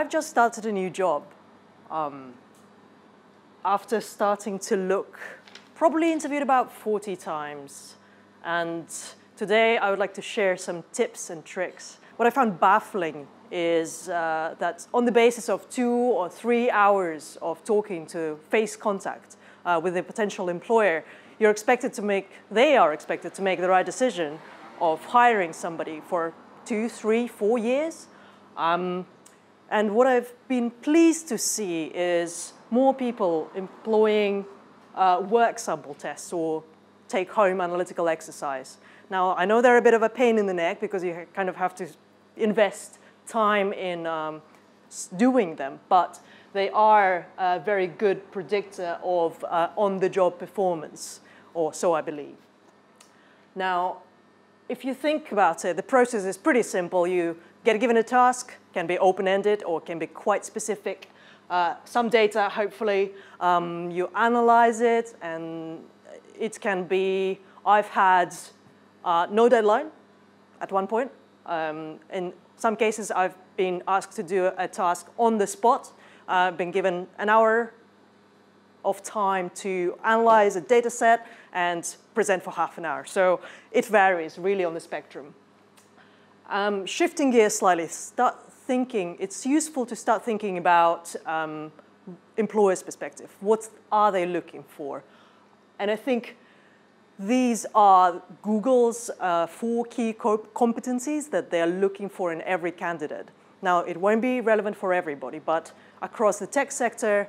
I've just started a new job. After starting to look, probably interviewed about 40 times. And today I would like to share some tips and tricks. What I found baffling is that on the basis of 2 or 3 hours of talking to face contact with a potential employer, they are expected to make the right decision of hiring somebody for 2, 3, 4 years. And what I've been pleased to see is more people employing work sample tests or take-home analytical exercise. Now, I know they're a bit of a pain in the neck because you kind of have to invest time in doing them, but they are a very good predictor of on-the-job performance, or so I believe. Now, if you think about it, the process is pretty simple. You get given a task, can be open-ended or can be quite specific. Some data, hopefully, you analyze it, and it can be, I've had no deadline at one point. In some cases, I've been asked to do a task on the spot, been given an hour of time to analyze a data set and present for half an hour. So it varies really on the spectrum. Shifting gears slightly, it's useful to start thinking about employers' perspective. What are they looking for? And I think these are Google's 4 key competencies that they are looking for in every candidate. Now, it won't be relevant for everybody, but across the tech sector,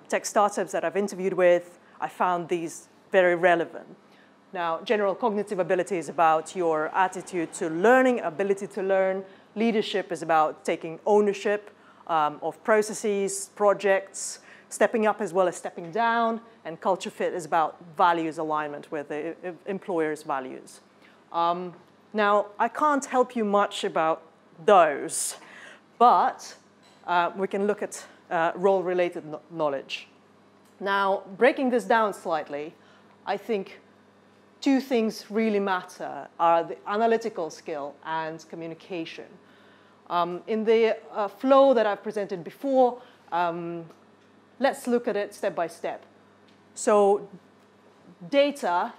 tech startups that I've interviewed with, I found these very relevant. Now, general cognitive ability is about your attitude to learning, ability to learn. Leadership is about taking ownership of processes, projects, stepping up as well as stepping down. And culture fit is about values alignment with the employer's values. Now, I can't help you much about those, but we can look at role-related knowledge. Now, breaking this down slightly, I think 2 things really matter are the analytical skill and communication. In the flow that I've presented before, let's look at it step by step. So data,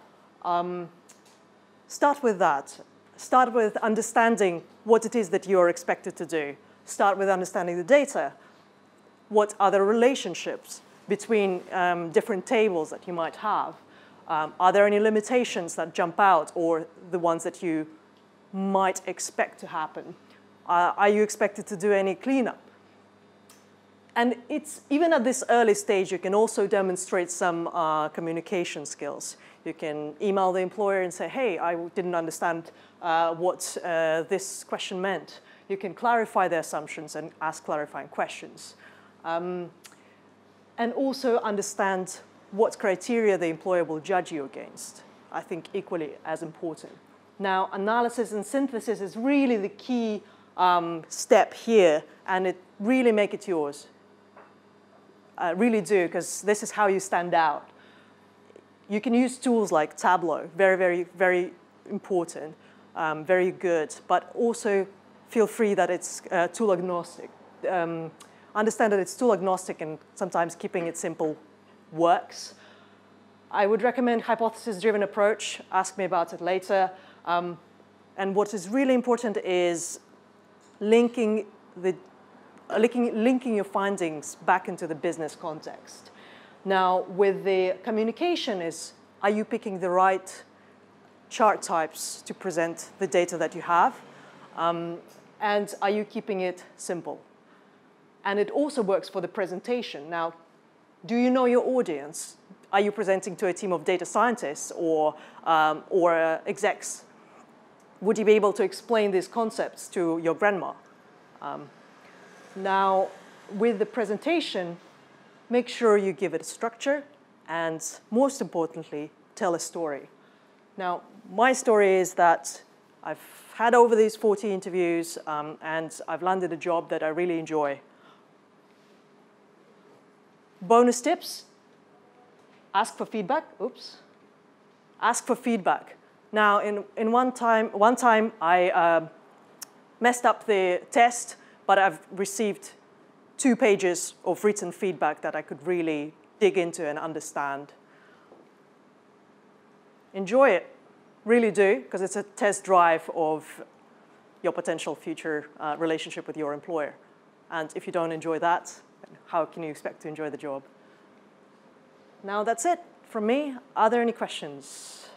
start with that. Start with understanding what it is that you're expected to do. Start with understanding the data. What are the relationships between different tables that you might have? Are there any limitations that jump out or the ones that you might expect to happen? Are you expected to do any cleanup? And even at this early stage, you can also demonstrate some communication skills. You can email the employer and say, hey, I didn't understand what this question meant. You can clarify the assumptions and ask clarifying questions. And also understand what criteria the employer will judge you against. I think equally as important. Now, analysis and synthesis is really the key step here, and it really make it yours. Really do, because this is how you stand out. You can use tools like Tableau, very, very, very important, very good, but also feel free that it's tool agnostic. Understand that it's tool agnostic, and sometimes keeping it simple works. I would recommend hypothesis-driven approach. Ask me about it later. And what is really important is linking your findings back into the business context. Now, with the communication are you picking the right chart types to present the data that you have? And are you keeping it simple? And it also works for the presentation. Now, do you know your audience? Are you presenting to a team of data scientists or execs? Would you be able to explain these concepts to your grandma? Now, with the presentation, make sure you give it a structure and, most importantly, tell a story. Now, my story is that I've had over these 40 interviews and I've landed a job that I really enjoy. Bonus tips, ask for feedback. Oops. Ask for feedback. Now, in one time I messed up the test, but I've received 2 pages of written feedback that I could really dig into and understand. Enjoy it, really do, because it's a test drive of your potential future relationship with your employer. And if you don't enjoy that, how can you expect to enjoy the job? Now that's it from me. Are there any questions?